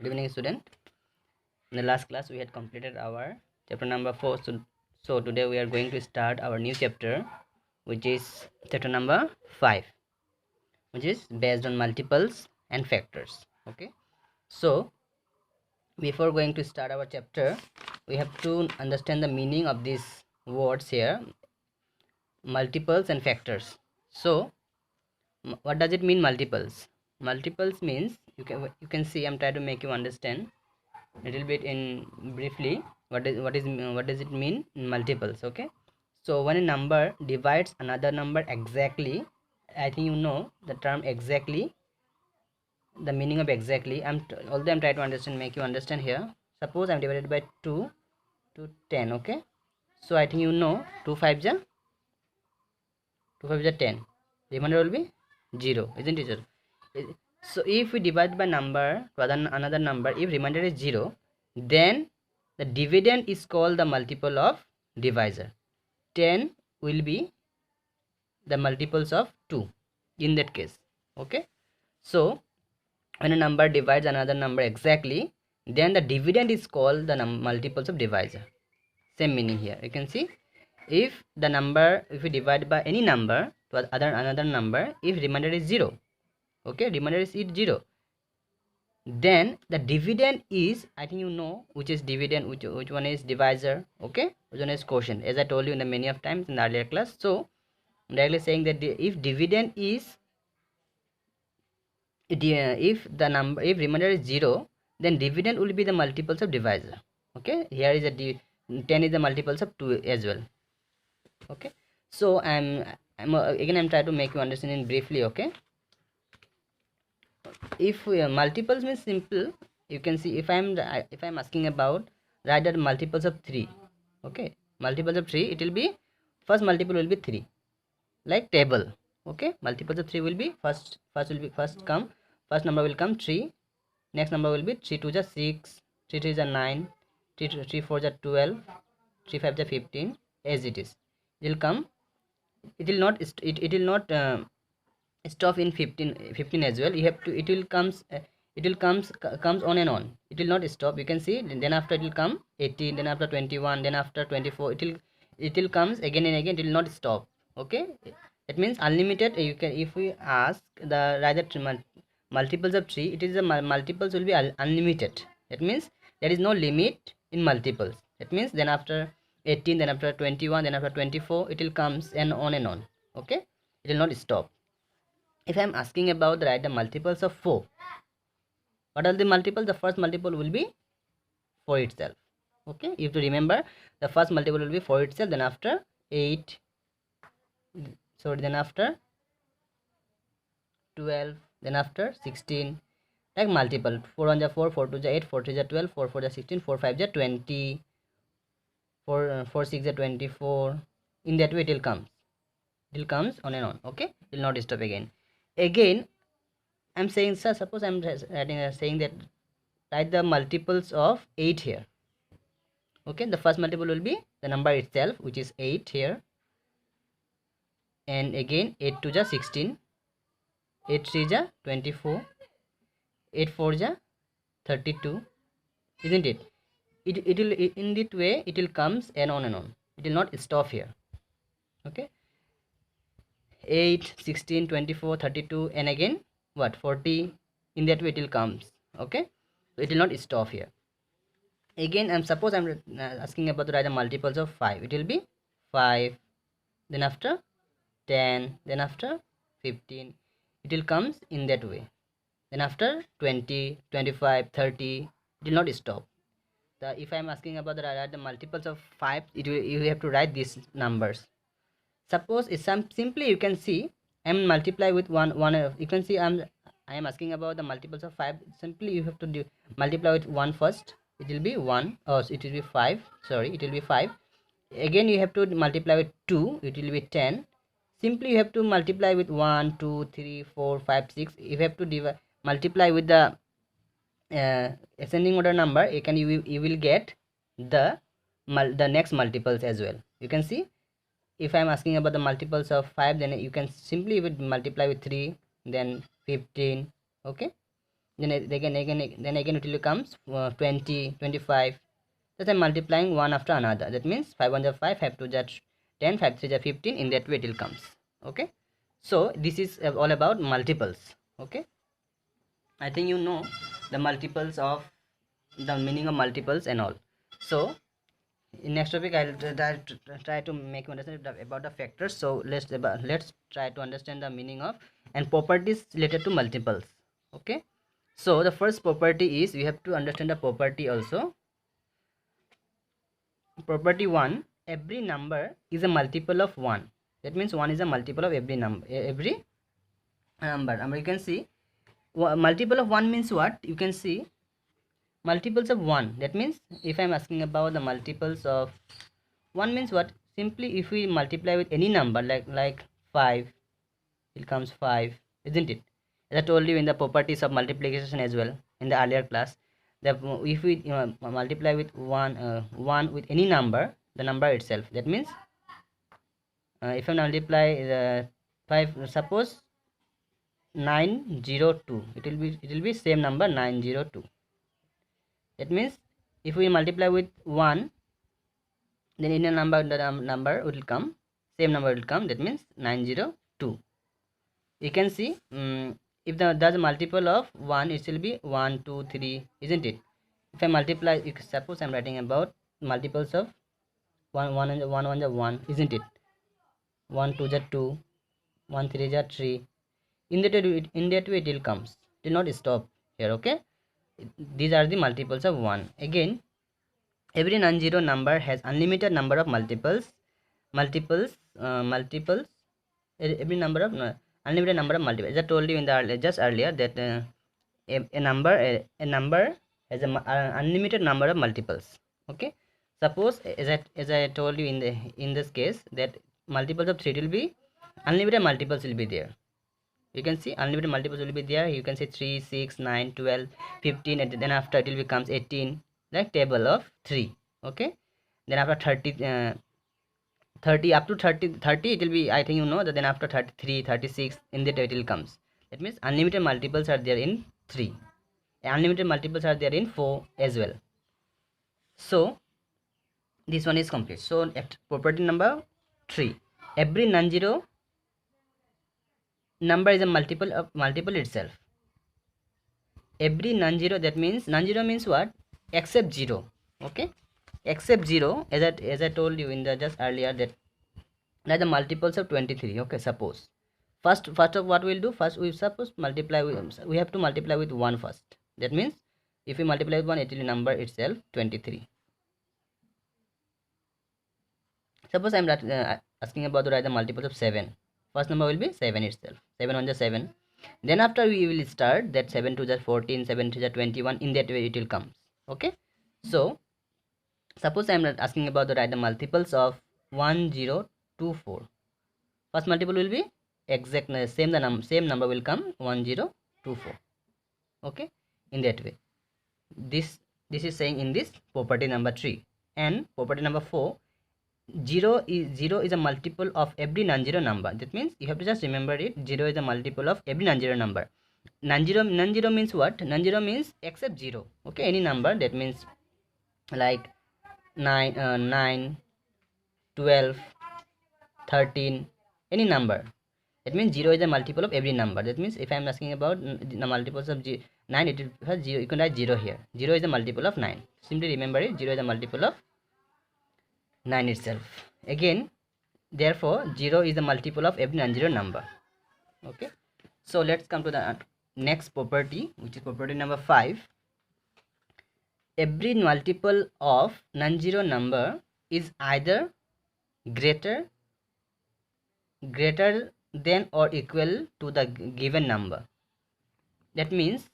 Good evening, student. In the last class, we had completed our chapter number 4. So today we are going to start our new chapter, which is chapter number 5, which is based on multiples and factors. Okay. So before going to start our chapter, we have to understand the meaning of these words here, multiples and factors. So what does it mean, multiples? Multiples means you can see I'm trying to make you understand little bit in briefly what does it mean in multiples. Okay, so when a number divides another number exactly, I think you know the term exactly, the meaning of exactly. Although I'm trying to understand, make you understand here. Suppose I'm divided by 2 to 10. Okay, so I think you know 2 5 ja 2 5 ja 10, remainder will be 0, isn't it, sir? So if we divide by number to another number, if remainder is 0, then the dividend is called the multiple of divisor. 10 will be the multiples of 2 in that case. Okay, so when a number divides another number exactly, then the dividend is called the multiples of divisor. Same meaning here. You can see, if the number, if we divide by any number to another number, if remainder is 0, okay, remainder is 0, then the dividend is, I think you know which is dividend, which one is divisor, okay, which one is quotient, as I told you in the many of times in the earlier class. So I'm directly saying that if dividend is if the number, if remainder is 0, then dividend will be the multiples of divisor. Okay, here is a 10 is the multiples of 2 as well. Okay, so I'm trying to make you understand in briefly. Okay, if multiples means simple, you can see, if I'm asking about write the multiples of 3. Okay, multiples of 3, it will be, first multiple will be 3, like table. Okay, multiples of 3 will be first number will come 3, next number will be 3 2 is 6, 3 3 is 9, 3 4 is 12, 3 5 is 15, as it is. It will come, it will not it will not stop in 15 as well. You have to, it will comes on and on, it will not stop. You can see, then after it will come 18, then after 21, then after 24, it will comes again and again, it will not stop. Okay, that means unlimited. You can, if we ask the rather multiples of 3, it is the multiples will be unlimited. That means there is no limit in multiples. That means then after 18, then after 21, then after 24, it will comes and on. Okay, it will not stop. If I am asking about the multiples of 4, what are the multiples? The first multiple will be 4 itself. Okay, you have to remember, the first multiple will be 4 itself, then after 8, sorry, then after 12, then after 16, like multiple. 4 1 is 4, 4 2 is 8, 4 3 is 12, 4 4 is 16, 4 5 is 20, 4 6 is 24. In that way it will come, it will comes on and on. Okay, it will not stop again. I'm saying, sir, suppose I'm writing saying that write the multiples of 8 here. Okay, the first multiple will be the number itself, which is 8 here, and again 8 2 is 16, 8 3 is 24, 8 4 is 32, isn't it? It will, in that way it will comes and on, it will not stop here. Okay, 8 16 24 32, and again what, 40. In that way it will comes. Okay, so it will not stop here. Again, suppose I'm asking about the multiples of 5. It will be 5, then after 10, then after 15. It will comes in that way. Then after 20, 25, 30, it will not stop. If I'm asking about the multiples of 5, you have to write these numbers. Suppose it's simply, you can see I'm multiply with one. You can see I am asking about the multiples of 5. Simply you have to multiply with 1 first. It will be 1, or it will be 5, sorry, it will be 5. Again you have to multiply with 2, it will be 10. Simply you have to multiply with 1 2 3 4 5 6. You have to multiply with the ascending order number. You will get the next multiples as well. You can see, if I am asking about the multiples of 5, then you can simply would multiply with 3, then 15. Okay, then again it will becomes 20, 25. That I'm multiplying one after another. That means 5 1 is 5, 5 2 is 10, 5 3 is 15. In that way it will comes. Okay, so this is all about multiples. Okay, I think you know the multiples of the meaning of multiples and all. So in next topic I'll try to make you understand about the factors. So let's try to understand the meaning of and properties related to multiples. Okay, so the first property is, we have to understand the property also. Property 1, every number is a multiple of 1. That means 1 is a multiple of every number. You can see multiple of 1 means what? You can see multiples of 1. That means if I am asking about the multiples of 1 means what? Simply if we multiply with any number like 5, it comes 5, isn't it? As I told you in the properties of multiplication as well in the earlier class, that if we multiply with 1 with any number, the number itself, that means if I multiply the 5, suppose 902, it will be same number 902. That means if we multiply with 1, then in a number the number will come, same number will come, that means 902. You can see if there's a multiple of 1, it will be 1 2 3, isn't it? If I multiply, suppose I'm writing about multiples of 1 1 and 1 1 is 1, isn't it? 1 2 is 2, 1 3 is 3. In that way it will comes. Do not stop here. Okay, these are the multiples of 1. Again, every non-zero number has unlimited number of multiples. Every number of unlimited number of multiples. As I told you in the just earlier that a number has a unlimited number of multiples. Okay, suppose as I told you in this case that multiples of 3 will be unlimited multiples will be there. You can see unlimited multiples will be there. You can say 3 6 9 12 15, and then after it will becomes 18, like table of 3. Okay, then after 30 up to 30 it will be, I think you know that, then after 33 36 in that it will comes. That means unlimited multiples are there in 3, unlimited multiples are there in 4 as well. So this one is complete. So property number 3, every non-zero number is a multiple of multiple itself. Every non-zero, that means non-zero means what? Except 0. Okay, except 0, as I told you in the just earlier that the multiples of 23. Okay, suppose first of what we'll do, first we suppose multiply with, we have to multiply with 1 first. That means if we multiply with 1, it will number itself 23. Suppose I'm asking about the multiples of 7. First number will be 7 itself. 7 1 is 7. Then after we will start that 7 2 is 14, 7 3 is 21. In that way it will come. Okay, so suppose I'm asking about the multiples of 1024. First multiple will be exact same number will come 1024. Okay, in that way this is saying in this property number 3. And property number 4, 0 is a multiple of every non-zero number. That means you have to just remember it. 0 is a multiple of every non-zero number. Non-zero means what? Non-zero means except 0. Okay, any number, that means like 9 12 13, any number. That means 0 is a multiple of every number. That means if I am asking about the multiples of 9, it has 0. You can write 0 here. 0 is a multiple of 9. Simply remember it. 0 is a multiple of 9 itself. Again, therefore 0 is a multiple of every non-zero number. Okay, so let's come to the next property, which is property number 5. Every multiple of non-zero number is either greater than or equal to the given number. That means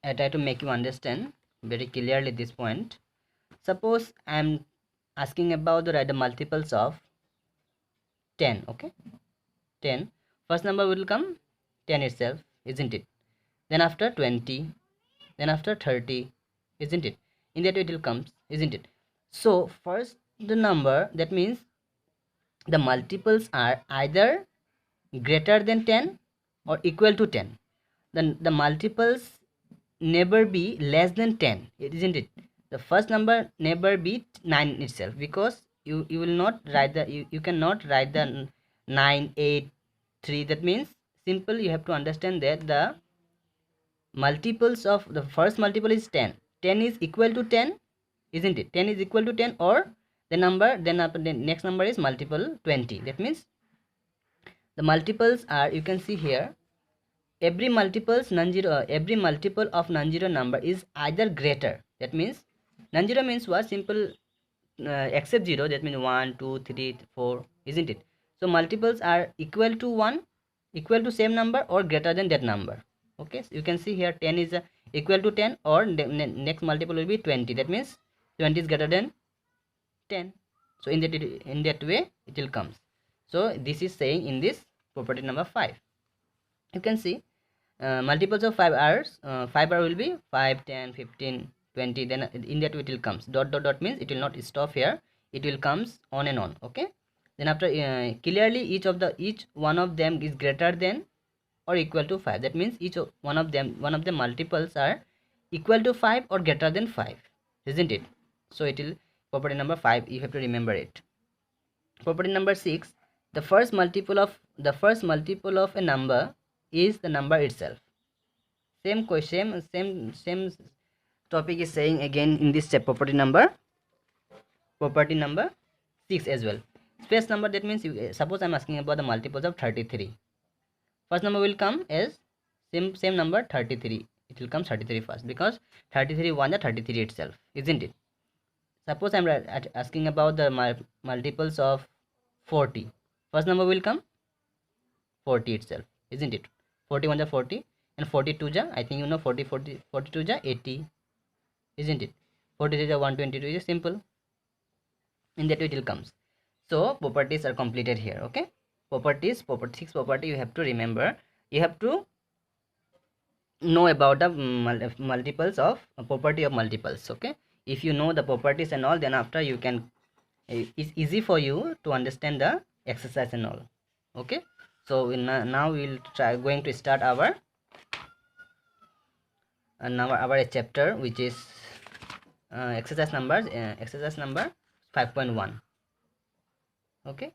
I try to make you understand very clearly this point. Suppose I am asking about the multiples of 10. Okay, 10, first number will come 10 itself, isn't it? Then after 20, then after 30, isn't it? In that way it will come, isn't it? So first the number, that means the multiples are either greater than 10 or equal to 10. Then the multiples never be less than 10, isn't it? The first number never be 9 itself, because you will not write the, you cannot write the 9 8 3. That means simple, you have to understand that the multiples of the first multiple is 10. 10 is equal to 10, isn't it? 10 is equal to 10, or the number, then after the next number is multiple 20. That means the multiples are, you can see here, every multiples non-zero, every multiple of non-zero number is either greater. That means non-zero means what? Simple, except 0. That means 1 2 3 4, isn't it? So multiples are equal to 1, equal to same number, or greater than that number. Okay, so you can see here 10 is equal to 10, or next multiple will be 20. That means 20 is greater than 10. So in that way it will comes. So this is saying in this property number 5. You can see multiples of 5 hours, 5 hour will be 5 10 15 20. Then in that way it will comes dot dot dot, means it will not stop here, it will comes on and on. Okay, then after clearly each one of them is greater than or equal to 5. That means one of the multiples are equal to 5 or greater than 5, isn't it? So it will property number 5, you have to remember it. Property number 6, the first multiple of a number is the number itself. Same question, same topic is saying again in this property number 6 as well. Space number, that means suppose I'm asking about the multiples of 33. First number will come as same number 33. It will come 33 first, because 33 1 the 33 itself, isn't it? Suppose I'm asking about the multiples of 40. First number will come 40 itself, isn't it? 41 the 40, and 42 ja, I think you know, 42 ja 80, isn't it? 43 ja 122 is simple. In that way it will comes. So properties are completed here. Okay, property 6 property you have to remember. You have to know about the multiples of property of multiples. Okay, if you know the properties and all, then after you can, it's easy for you to understand the exercise and all. Okay, so now we'll going to start our our chapter, which is exercise number 5.1. okay,